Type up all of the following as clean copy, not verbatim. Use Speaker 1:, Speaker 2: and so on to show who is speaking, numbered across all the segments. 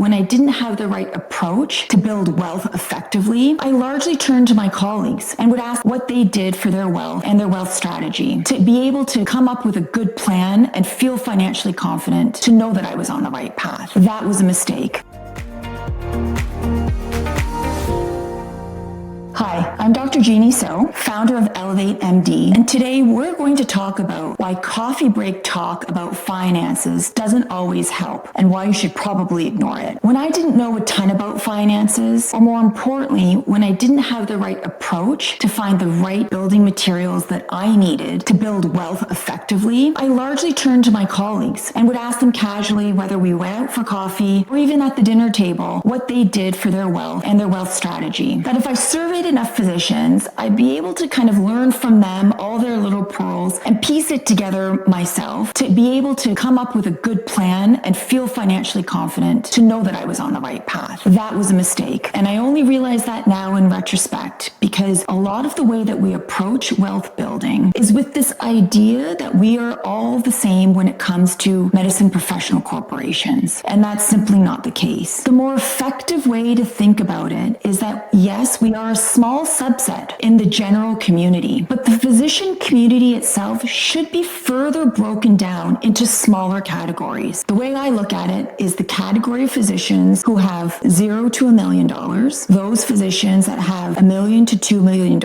Speaker 1: when I didn't have the right approach to build wealth effectively, I largely turned to my colleagues and would ask what they did for their wealth and their wealth strategy to be able to come up with a good plan and feel financially confident to know that I was on the right path. That was a mistake. Hi, I'm Dr. Genhee So, founder of ElevateMD, and today we're going to talk about why coffee break talk about finances doesn't always help and why you should probably ignore it. When I didn't know a ton about finances, or more importantly, when I didn't have the right approach to find the right building materials that I needed to build wealth effectively, I largely turned to my colleagues and would ask them casually whether we went out for coffee or even at the dinner table what they did for their wealth and their wealth strategy. That if I surveyed enough physicians, I'd be able to kind of learn from them all their little pearls and piece it together myself to be able to come up with a good plan and feel financially confident to know that I was on the right path. That was a mistake. And I only realize that now in retrospect because a lot of the way that we approach wealth building is with this idea that we are all the same when it comes to medicine professional corporations. And that's simply not the case. The more effective way to think about it is that yes, we are a small subset in the general community, but the physician community itself should be further broken down into smaller categories. The way I look at it is the category of physicians who have $0 to $1 million, those physicians that have $1 million to $2 million,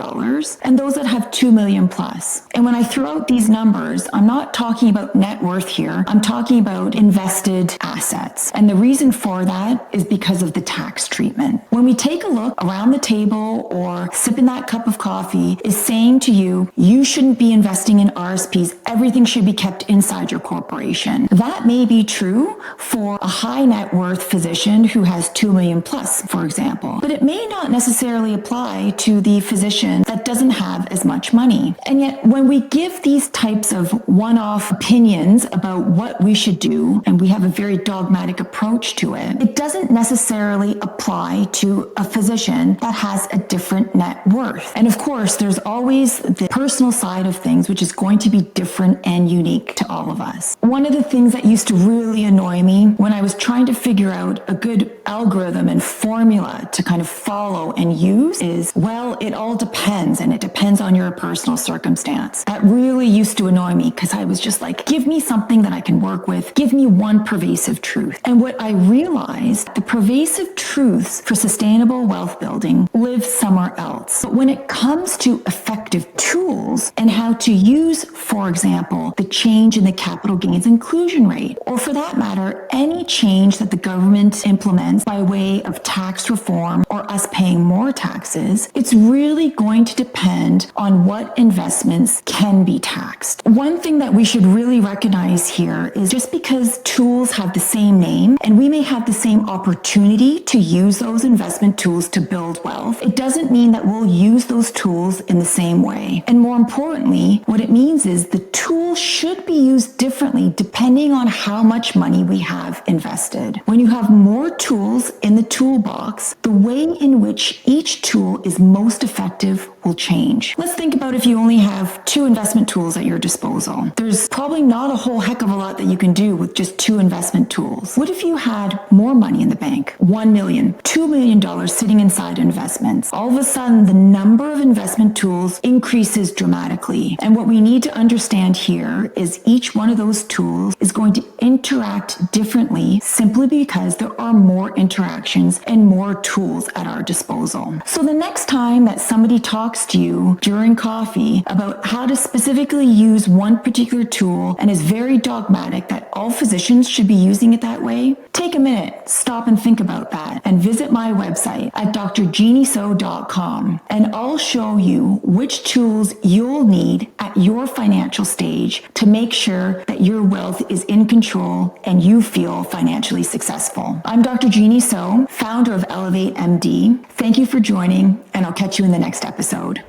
Speaker 1: and those that have $2 million plus. And when I throw out these numbers, I'm not talking about net worth here. I'm talking about invested assets. And the reason for that is because of the tax treatment. When we take a look around the table or sipping that cup of coffee is saying to you, you shouldn't be investing in RRSPs. Everything should be kept inside your corporation. That may be true for a high net worth physician who has 2 million plus, for example, but it may not necessarily apply to the physician that doesn't have as much money. And yet when we give these types of one-off opinions about what we should do, and we have a very dogmatic approach to it, it doesn't necessarily apply to a physician that has a different net worth. And of course, there's always the personal side of things, which is going to be different and unique to all of us. One of the things that used to really annoy me when I was trying to figure out a good algorithm and formula to kind of follow and use is, well, it all depends, and it depends on your personal circumstance. That really used to annoy me because I was just like, give me something that I can work with. Give me one pervasive truth. And what I realized, the pervasive truths for sustainable wealth building live somewhere else. But when it comes to effective tools and how to use, for example, the change in the capital gains inclusion rate, or for that matter, any change that the government implements by way of tax reform or us paying more taxes, it's really going to depend on what investments can be taxed. One thing that we should really recognize here is just because tools have the same name and we may have the same opportunity to use those investment tools to build wealth, it doesn't mean that we'll use those tools in the same way. And more importantly, what it means is the tool should be used differently depending on how much money we have invested. When you have more tools in the toolbox, the way in which each tool is most effective will change. Let's think about if you only have 2 investment tools at your disposal. There's probably not a whole heck of a lot that you can do with just 2 investment tools. What if you had more money in the bank? $1 million, $2 million sitting inside investments. All of a sudden, the number of investment tools increases dramatically. And what we need to understand here is each one of those tools is going to interact differently simply because there are more interactions and more tools at our disposal. So the next time that somebody talks to you during coffee about how to specifically use one particular tool and is very dogmatic that all physicians should be using it that way, take a minute, stop and think about that, and visit my website at drgenheeso.com, and I'll show you which tools you'll need at your financial stage to make sure that your wealth is in control and you feel financially successful. I'm Dr. Genhee So, founder of ElevateMD. Thank you for joining, and I'll catch you in the next episode.